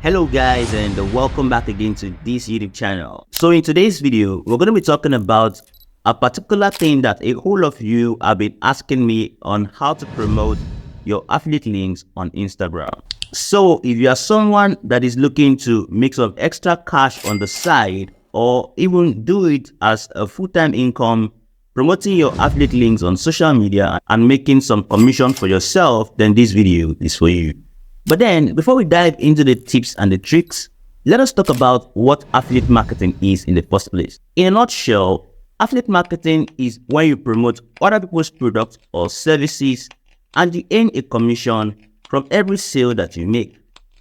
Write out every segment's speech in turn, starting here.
Hello guys, and welcome back again to this YouTube channel. So in today's video, we're going to be talking about a particular thing that a whole of you have been asking me on how to promote your affiliate links on Instagram. So if you are someone that is looking to make some extra cash on the side, or even do it as a full-time income, promoting your affiliate links on social media and making some commission for yourself, then this video is for you. But then, before we dive into the tips and the tricks, let us talk about what affiliate marketing is in the first place. In a nutshell, affiliate marketing is when you promote other people's products or services and you earn a commission from every sale that you make.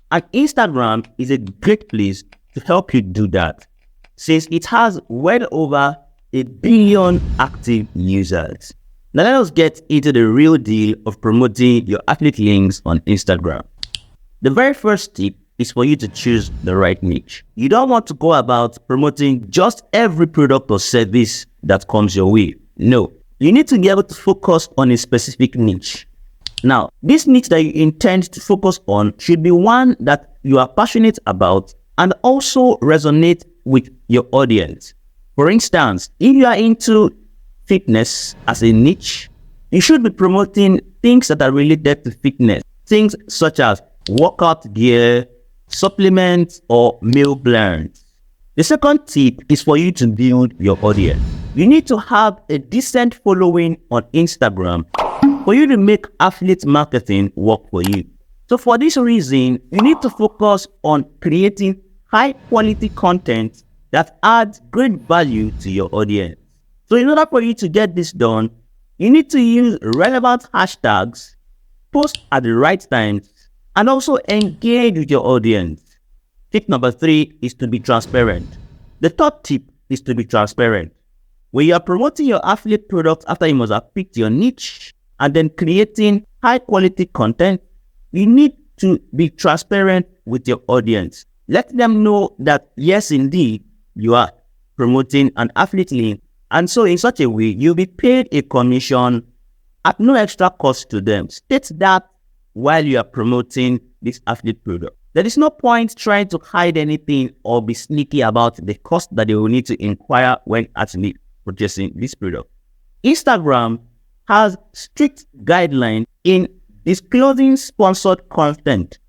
And Instagram is a great place to help you do that, since it has well over 1 billion active users. Now let us get into the real deal of promoting your affiliate links on Instagram. The very first tip is for you to choose the right niche. You don't want to go about promoting just every product or service that comes your way. No, you need to be able to focus on a specific niche. Now, this niche that you intend to focus on should be one that you are passionate about and also resonate with your audience. For instance, if you are into fitness as a niche, you should be promoting things that are related to fitness. Things such as workout gear, supplements, or meal plans. The second tip is for you to build your audience. You need to have a decent following on Instagram for you to make affiliate marketing work for you. So for this reason, you need to focus on creating high quality content that adds great value to your audience. So in order for you to get this done, you need to use relevant hashtags, post at the right times, and also engage with your audience. Tip number 3 is to be transparent. The third tip is to be transparent. When you are promoting your affiliate products after you must have picked your niche and then creating high quality content, you need to be transparent with your audience. Let them know that yes, indeed, you are promoting an affiliate link, and so in such a way, you'll be paid a commission at no extra cost to them. State that while you are promoting this affiliate product. There is no point trying to hide anything or be sneaky about the cost that they will need to inquire when actually purchasing this product. Instagram has strict guidelines in disclosing sponsored content,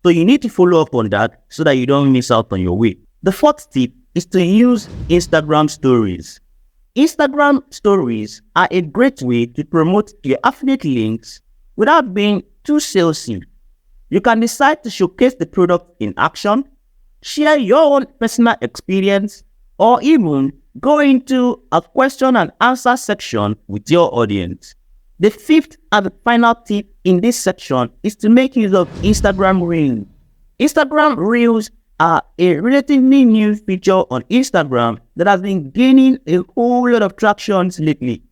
so you need to follow up on that so that you don't miss out on your way. The fourth tip is to use Instagram stories. Instagram stories are a great way to promote your affiliate links without being too salesy. You can decide to showcase the product in action, share your own personal experience, or even go into a question and answer section with your audience. The fifth and the final tip in this section is to make use of Instagram Reels. Instagram Reels are a relatively new feature on Instagram that has been gaining a whole lot of traction lately.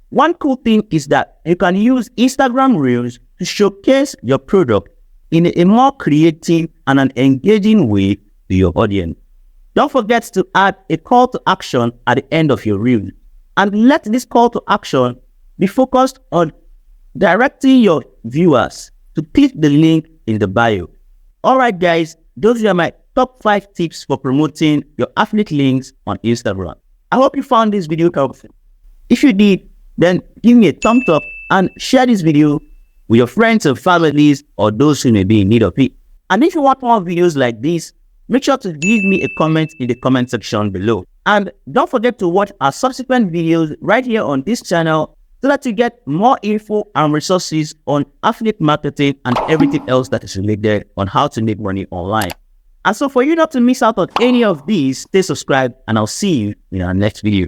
One cool thing is that you can use Instagram Reels to showcase your product in a more creative and an engaging way to your audience. Don't forget to add a call to action at the end of your reel, and let this call to action be focused on directing your viewers to click the link in the bio. Alright guys, those are my top 5 tips for promoting your affiliate links on Instagram. I hope you found this video helpful. If you did, then give me a thumbs up and share this video with your friends and families or those who may be in need of it. And if you want more videos like this, make sure to leave me a comment in the comment section below. And don't forget to watch our subsequent videos right here on this channel so that you get more info and resources on affiliate marketing and everything else that is related on how to make money online. And so for you not to miss out on any of these, stay subscribed and I'll see you in our next video.